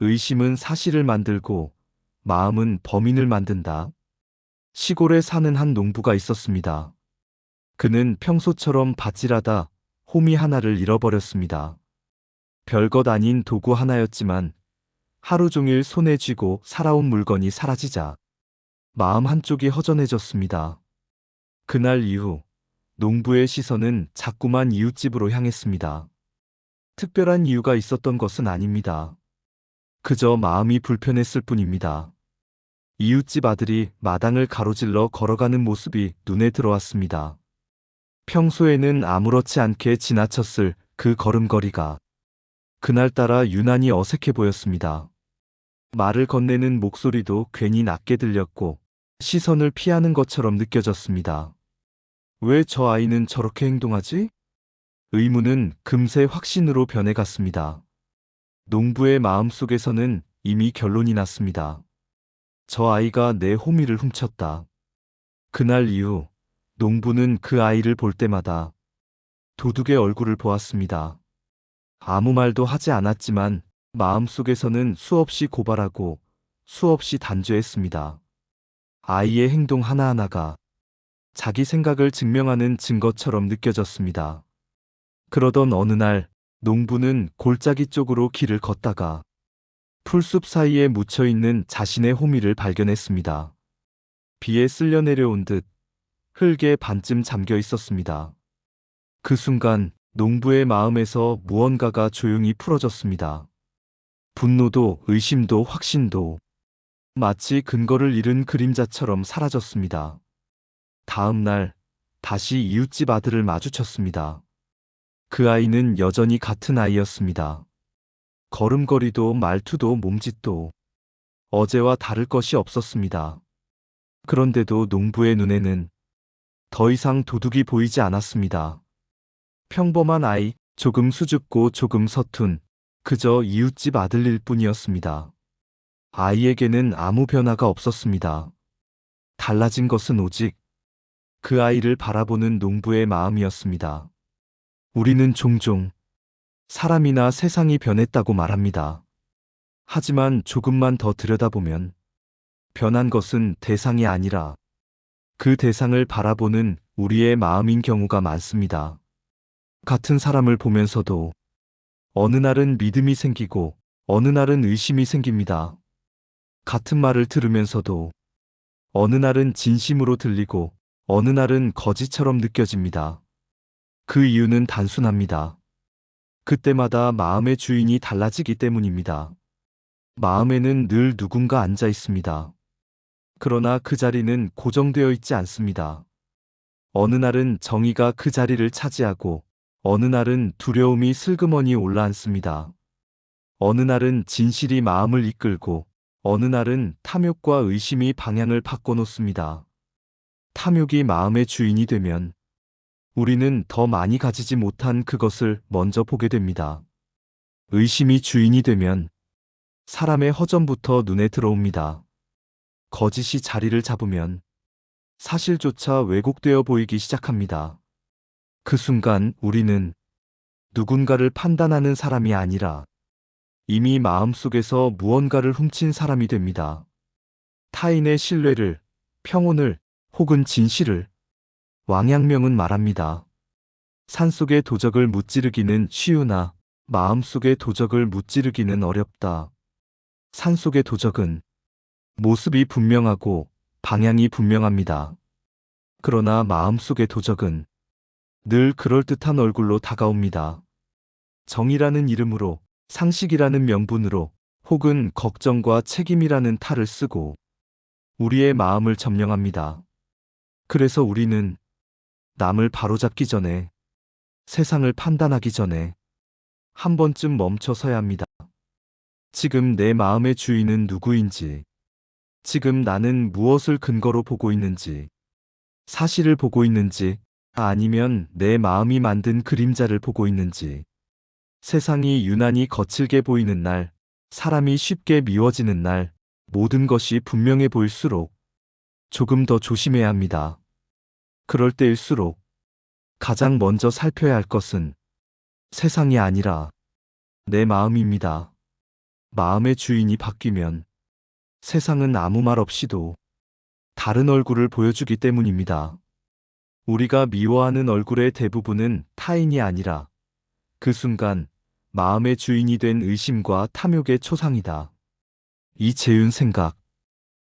의심은 사실을 만들고 마음은 범인을 만든다. 시골에 사는 한 농부가 있었습니다. 그는 평소처럼 밭일하다 호미 하나를 잃어버렸습니다. 별것 아닌 도구 하나였지만 하루 종일 손에 쥐고 살아온 물건이 사라지자 마음 한쪽이 허전해졌습니다. 그날 이후 농부의 시선은 자꾸만 이웃집으로 향했습니다. 특별한 이유가 있었던 것은 아닙니다. 그저 마음이 불편했을 뿐입니다. 이웃집 아들이 마당을 가로질러 걸어가는 모습이 눈에 들어왔습니다. 평소에는 아무렇지 않게 지나쳤을 그 걸음걸이가 그날따라 유난히 어색해 보였습니다. 말을 건네는 목소리도 괜히 낮게 들렸고 시선을 피하는 것처럼 느껴졌습니다. 왜 저 아이는 저렇게 행동하지? 의문은 금세 확신으로 변해갔습니다. 농부의 마음속에서는 이미 결론이 났습니다. 저 아이가 내 호미를 훔쳤다. 그날 이후 농부는 그 아이를 볼 때마다 도둑의 얼굴을 보았습니다. 아무 말도 하지 않았지만 마음속에서는 수없이 고발하고 수없이 단죄했습니다. 아이의 행동 하나하나가 자기 생각을 증명하는 증거처럼 느껴졌습니다. 그러던 어느 날 농부는 골짜기 쪽으로 길을 걷다가 풀숲 사이에 묻혀있는 자신의 호미를 발견했습니다. 비에 쓸려 내려온 듯 흙에 반쯤 잠겨 있었습니다. 그 순간 농부의 마음에서 무언가가 조용히 풀어졌습니다. 분노도 의심도 확신도 마치 근거를 잃은 그림자처럼 사라졌습니다. 다음 날 다시 이웃집 아들을 마주쳤습니다. 그 아이는 여전히 같은 아이였습니다. 걸음걸이도 말투도 몸짓도 어제와 다를 것이 없었습니다. 그런데도 농부의 눈에는 더 이상 도둑이 보이지 않았습니다. 평범한 아이, 조금 수줍고 조금 서툰 그저 이웃집 아들일 뿐이었습니다. 아이에게는 아무 변화가 없었습니다. 달라진 것은 오직 그 아이를 바라보는 농부의 마음이었습니다. 우리는 종종 사람이나 세상이 변했다고 말합니다. 하지만 조금만 더 들여다보면 변한 것은 대상이 아니라 그 대상을 바라보는 우리의 마음인 경우가 많습니다. 같은 사람을 보면서도 어느 날은 믿음이 생기고 어느 날은 의심이 생깁니다. 같은 말을 들으면서도 어느 날은 진심으로 들리고 어느 날은 거짓처럼 느껴집니다. 그 이유는 단순합니다. 그때마다 마음의 주인이 달라지기 때문입니다. 마음에는 늘 누군가 앉아 있습니다. 그러나 그 자리는 고정되어 있지 않습니다. 어느 날은 정의가 그 자리를 차지하고 어느 날은 두려움이 슬그머니 올라앉습니다. 어느 날은 진실이 마음을 이끌고 어느 날은 탐욕과 의심이 방향을 바꿔놓습니다. 탐욕이 마음의 주인이 되면 우리는 더 많이 가지지 못한 그것을 먼저 보게 됩니다. 의심이 주인이 되면 사람의 허전부터 눈에 들어옵니다. 거짓이 자리를 잡으면 사실조차 왜곡되어 보이기 시작합니다. 그 순간 우리는 누군가를 판단하는 사람이 아니라 이미 마음속에서 무언가를 훔친 사람이 됩니다. 타인의 신뢰를, 평온을 혹은 진실을 왕양명은 말합니다. 산속의 도적을 무찌르기는 쉬우나 마음속의 도적을 무찌르기는 어렵다. 산속의 도적은 모습이 분명하고 방향이 분명합니다. 그러나 마음속의 도적은 늘 그럴듯한 얼굴로 다가옵니다. 정의라는 이름으로, 상식이라는 명분으로, 혹은 걱정과 책임이라는 탈을 쓰고 우리의 마음을 점령합니다. 그래서 우리는 남을 바로잡기 전에, 세상을 판단하기 전에 한 번쯤 멈춰 서야 합니다. 지금 내 마음의 주인은 누구인지, 지금 나는 무엇을 근거로 보고 있는지, 사실을 보고 있는지, 아니면 내 마음이 만든 그림자를 보고 있는지. 세상이 유난히 거칠게 보이는 날, 사람이 쉽게 미워지는 날, 모든 것이 분명해 보일수록 조금 더 조심해야 합니다. 그럴 때일수록 가장 먼저 살펴야 할 것은 세상이 아니라 내 마음입니다. 마음의 주인이 바뀌면 세상은 아무 말 없이도 다른 얼굴을 보여주기 때문입니다. 우리가 미워하는 얼굴의 대부분은 타인이 아니라 그 순간 마음의 주인이 된 의심과 탐욕의 초상이다. 이재윤 생각.